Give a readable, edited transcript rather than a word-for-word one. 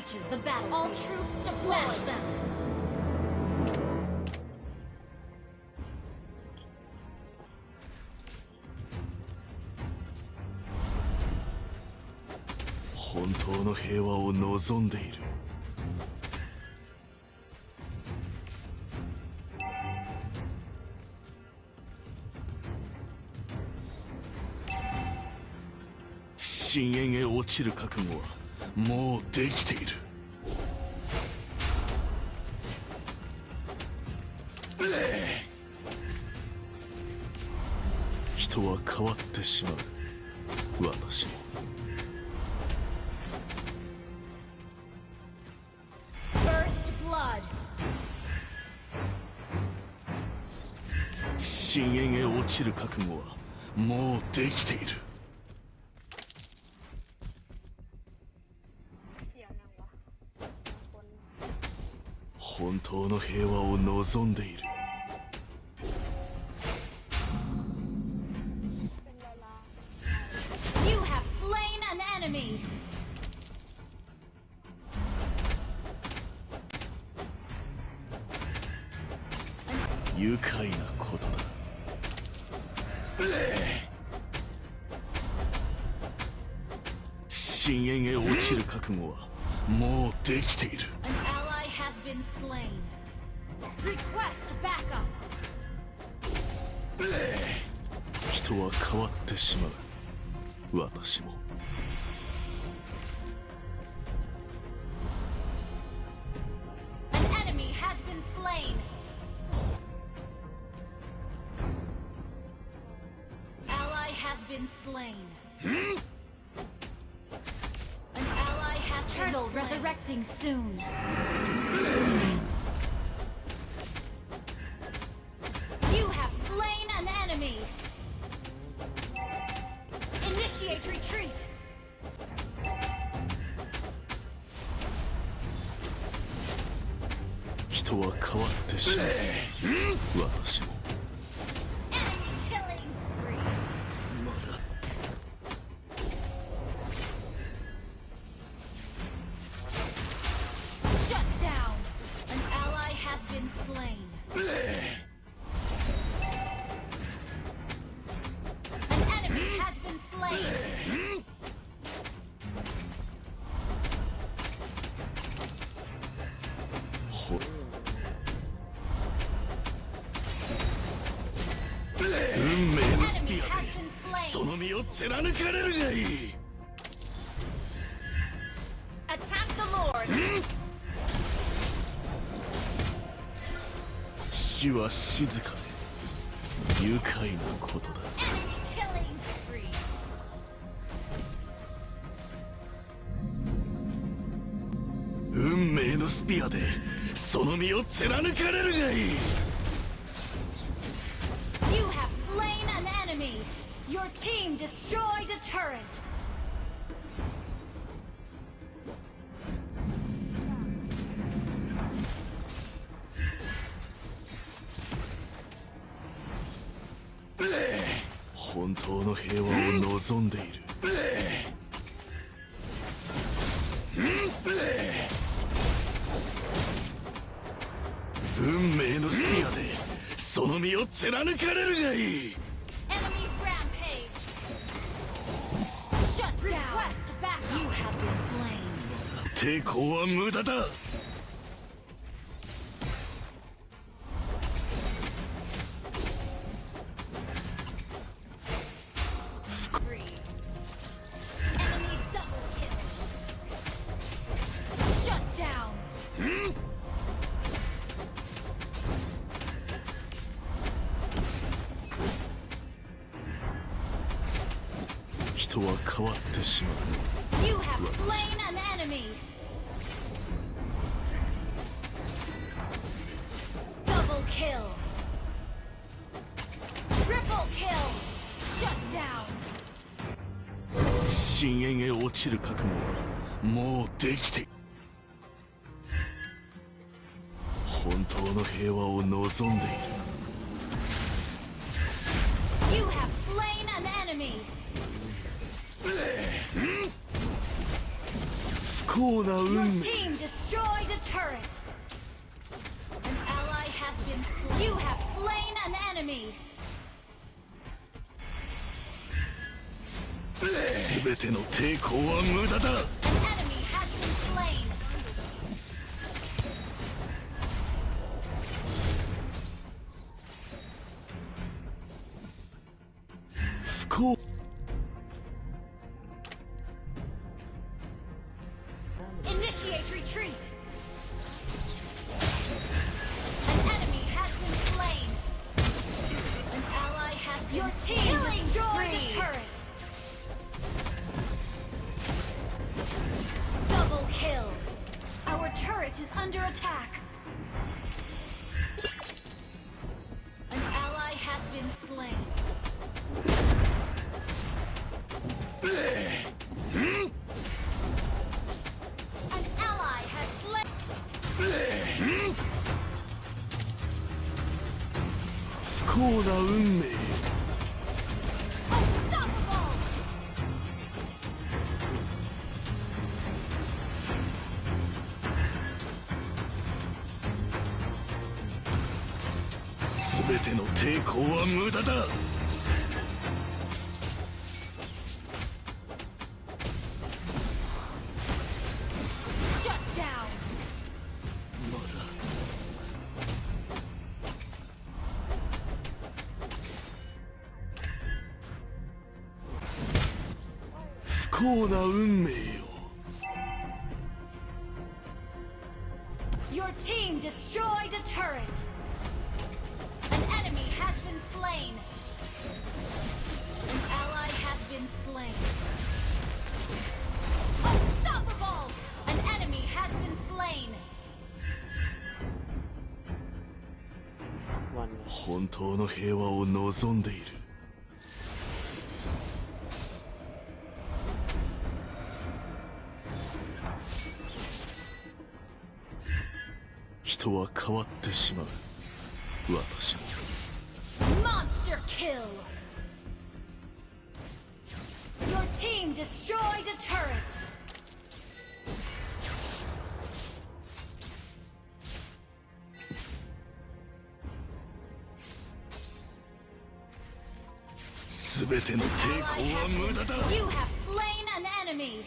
reaches the battle. All troops to smash them. 本当の平和を望んでいる。深淵へ落ちる覚悟はもうできている。人は変わってしまう。私も。First blood. 深淵へ落ちる覚悟はもうできている。本当の平和を望んでいる。You have slain an enemy. 愉快なことだ。深淵へ落ちる覚悟はもうできている。An ally has been slain. Request backup. 人は変わってしまう。私も。An enemy has been slain. Ally has been slain. An ally has Turtle been slain. Resurrecting soon. You have slain an enemy. Initiate retreat. 人は変わってしまう。私も。 Enemy killing spree. まだ。Shut down. An ally has been slain. An enemy has been slain. ほ運命のス Enemy ピ has アで been そ slain. の身を貫かれるがいい。 Attack the Lord. 死は静かで愉快なことだ。 Enemy killing spree. 運命のスピアでその身を貫かれるがいい。 You have slain an enemy. Your team destroyed a turret. .本当の平和を望んでいる。運命のスピアでその身を貫かれるがいい。 Enemy rampage. Shut down. Request back. You have been slain. 抵抗は無駄だ。 Spree. Enemy double kill. Shut down. 人は変わってしまう。 You have slain an enemy. Double kill. Triple kill. Shut down. 深淵へ落ちる覚悟はもうできている。本当の平和を望んでいる。 You have slain an enemy. 不幸な Your 運命 team destroyed a turret. An ally has been slain. You have slain an enemy. 全ての抵抗は無駄だ An enemy has been slain. 不幸 Initiate retreat. An enemy has been slain. An ally has been Your team destroyed a turret. Double kill. Our turret is under attack. An ally has been slain. An ally has slain. 不幸な運命 Unstoppable. 全ての抵抗は無駄だ Shut down. まだ 不幸な運命よ Your team destroyed a turret. An enemy has been slain. An ally has been slain. Unstoppable! An enemy has been slain. 本当の平和を望んでいる人は変わってしまう私も Monster kill. Your team destroyed a turret. Ally 全ての抵抗は無駄だ You have slain an enemy.